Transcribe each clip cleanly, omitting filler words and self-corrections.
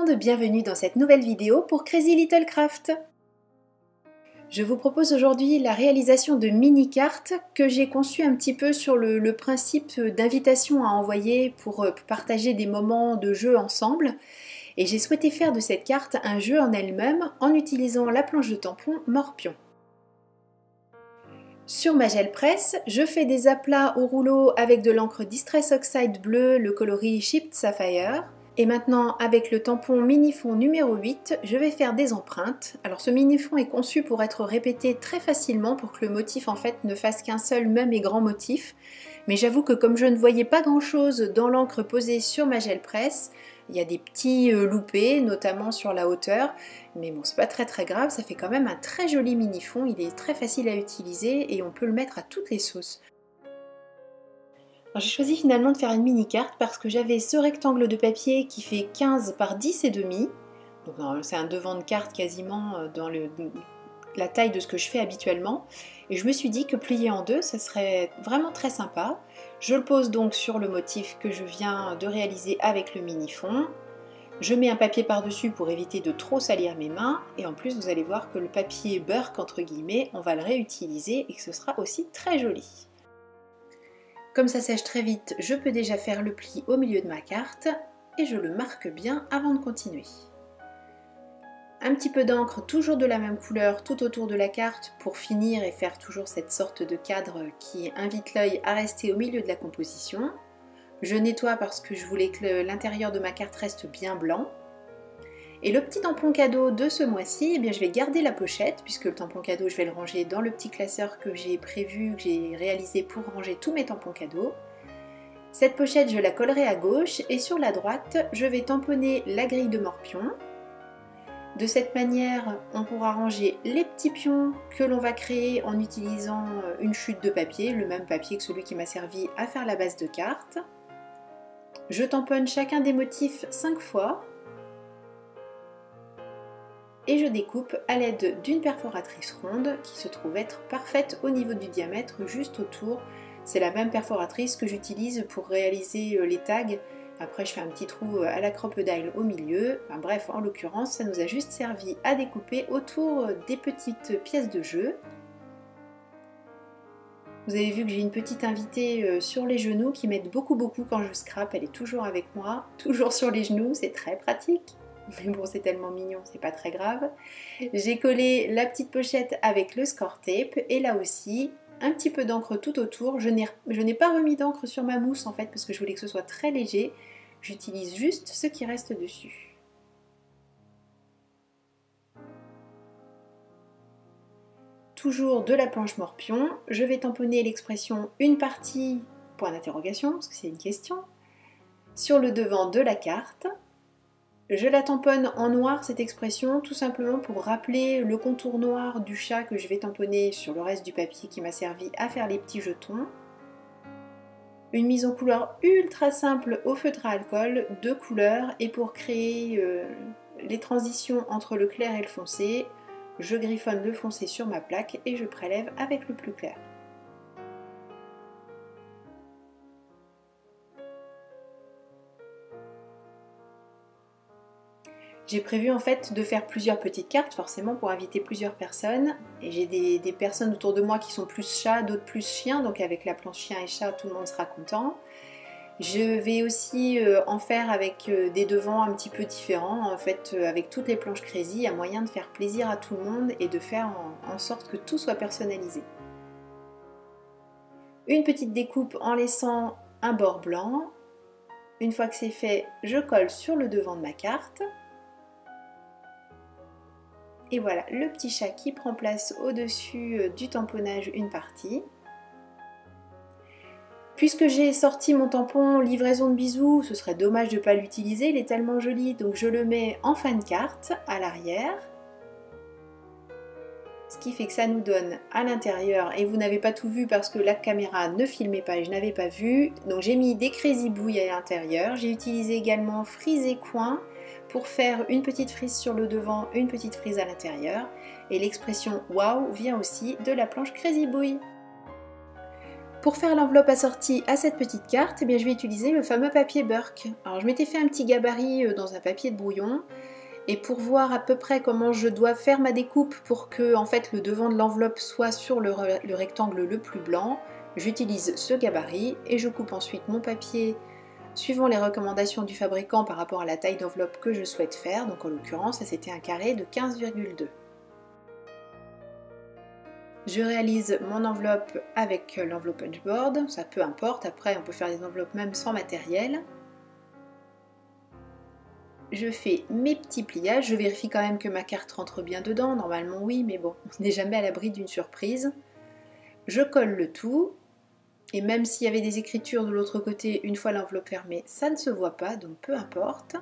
monde, bienvenue dans cette nouvelle vidéo pour Crazy Little Craft. Je vous propose aujourd'hui la réalisation de mini-cartes que j'ai conçues un petit peu sur le principe d'invitation à envoyer pour partager des moments de jeu ensemble. Et j'ai souhaité faire de cette carte un jeu en elle-même en utilisant la planche de tampon Morpion. Sur ma gel presse, je fais des aplats au rouleau avec de l'encre Distress Oxide bleu, le coloris Chipped Sapphire. Et maintenant, avec le tampon mini-fond numéro 8, je vais faire des empreintes. Alors ce mini-fond est conçu pour être répété très facilement pour que le motif en fait ne fasse qu'un seul même et grand motif. Mais j'avoue que comme je ne voyais pas grand chose dans l'encre posée sur ma gel presse, il y a des petits loupés, notamment sur la hauteur. Mais bon, c'est pas très grave, ça fait quand même un très joli mini-fond. Il est très facile à utiliser et on peut le mettre à toutes les sauces. J'ai choisi finalement de faire une mini-carte parce que j'avais ce rectangle de papier qui fait 15 par 10 et demi. Donc c'est un devant de carte quasiment dans la taille de ce que je fais habituellement. Et je me suis dit que plier en deux, ça serait vraiment très sympa. Je le pose donc sur le motif que je viens de réaliser avec le mini-fond. Je mets un papier par-dessus pour éviter de trop salir mes mains. Et en plus, vous allez voir que le papier Burke, entre guillemets, on va le réutiliser et que ce sera aussi très joli. Comme ça sèche très vite, je peux déjà faire le pli au milieu de ma carte et je le marque bien avant de continuer. Un petit peu d'encre, toujours de la même couleur, tout autour de la carte pour finir et faire toujours cette sorte de cadre qui invite l'œil à rester au milieu de la composition. Je nettoie parce que je voulais que l'intérieur de ma carte reste bien blanc. Et le petit tampon cadeau de ce mois-ci, eh bien, je vais garder la pochette puisque le tampon cadeau, je vais le ranger dans le petit classeur que j'ai prévu, que j'ai réalisé pour ranger tous mes tampons cadeaux. Cette pochette, je la collerai à gauche et sur la droite, je vais tamponner la grille de morpion. De cette manière, on pourra ranger les petits pions que l'on va créer en utilisant une chute de papier, le même papier que celui qui m'a servi à faire la base de carte. Je tamponne chacun des motifs 5 fois. Et je découpe à l'aide d'une perforatrice ronde qui se trouve être parfaite au niveau du diamètre juste autour. C'est la même perforatrice que j'utilise pour réaliser les tags. Après je fais un petit trou à la crocodile au milieu. Enfin, bref, en l'occurrence ça nous a juste servi à découper autour des petites pièces de jeu. Vous avez vu que j'ai une petite invitée sur les genoux qui m'aide beaucoup quand je scrape. Elle est toujours avec moi, toujours sur les genoux, c'est très pratique. Mais bon, c'est tellement mignon, c'est pas très grave. J'ai collé la petite pochette avec le score tape et là aussi, un petit peu d'encre tout autour. Je n'ai pas remis d'encre sur ma mousse en fait parce que je voulais que ce soit très léger. J'utilise juste ce qui reste dessus. Toujours de la planche Morpion, je vais tamponner l'expression une partie, point d'interrogation, parce que c'est une question, sur le devant de la carte. Je la tamponne en noir cette expression tout simplement pour rappeler le contour noir du chat que je vais tamponner sur le reste du papier qui m'a servi à faire les petits jetons. Une mise en couleur ultra simple au feutre à alcool, 2 couleurs, et pour créer les transitions entre le clair et le foncé, je griffonne le foncé sur ma plaque et je prélève avec le plus clair. J'ai prévu en fait de faire plusieurs petites cartes, forcément pour inviter plusieurs personnes. Et j'ai des personnes autour de moi qui sont plus chats, d'autres plus chiens, donc avec la planche chien et chat, tout le monde sera content. Je vais aussi en faire avec des devants un petit peu différents, en fait avec toutes les planches Crazy, il y a moyen de faire plaisir à tout le monde et de faire en sorte que tout soit personnalisé. Une petite découpe en laissant un bord blanc. Une fois que c'est fait, je colle sur le devant de ma carte. Et voilà, le petit chat qui prend place au-dessus du tamponnage une partie. Puisque j'ai sorti mon tampon livraison de bisous, ce serait dommage de ne pas l'utiliser, il est tellement joli, donc je le mets en fin de carte, à l'arrière. Ce qui fait que ça nous donne à l'intérieur, et vous n'avez pas tout vu parce que la caméra ne filmait pas et je n'avais pas vu, donc j'ai mis des Crazy bouilles à l'intérieur. J'ai utilisé également frise et coin pour faire une petite frise sur le devant, une petite frise à l'intérieur. Et l'expression waouh vient aussi de la planche Crazy Bouille. Pour faire l'enveloppe assortie à cette petite carte, eh bien, je vais utiliser le fameux papier Burke. Alors je m'étais fait un petit gabarit dans un papier de brouillon, et pour voir à peu près comment je dois faire ma découpe pour que en fait, le devant de l'enveloppe soit sur le rectangle le plus blanc, j'utilise ce gabarit et je coupe ensuite mon papier suivant les recommandations du fabricant par rapport à la taille d'enveloppe que je souhaite faire. Donc en l'occurrence, ça c'était un carré de 15,2. Je réalise mon enveloppe avec l'enveloppe punchboard, ça peu importe, après on peut faire des enveloppes même sans matériel. Je fais mes petits pliages, je vérifie quand même que ma carte rentre bien dedans, normalement oui, mais bon, on n'est jamais à l'abri d'une surprise. Je colle le tout, et même s'il y avait des écritures de l'autre côté, une fois l'enveloppe fermée, ça ne se voit pas, donc peu importe.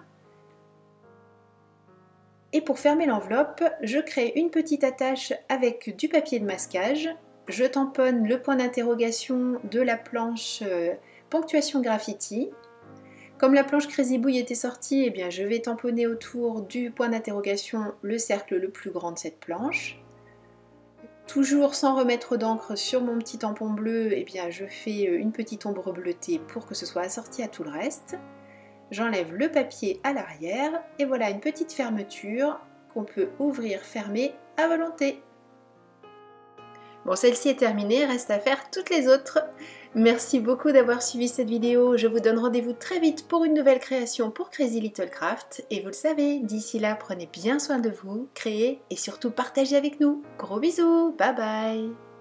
Et pour fermer l'enveloppe, je crée une petite attache avec du papier de masquage. Je tamponne le point d'interrogation de la planche ponctuation graffiti. Comme la planche Crazy Bouille était sortie, eh bien je vais tamponner autour du point d'interrogation le cercle le plus grand de cette planche. Toujours sans remettre d'encre sur mon petit tampon bleu, eh bien je fais une petite ombre bleutée pour que ce soit assorti à tout le reste. J'enlève le papier à l'arrière et voilà une petite fermeture qu'on peut ouvrir, fermer à volonté. Bon, celle-ci est terminée, reste à faire toutes les autres. Merci beaucoup d'avoir suivi cette vidéo. Je vous donne rendez-vous très vite pour une nouvelle création pour Crazy Little Craft. Et vous le savez, d'ici là, prenez bien soin de vous, créez et surtout partagez avec nous. Gros bisous, bye bye!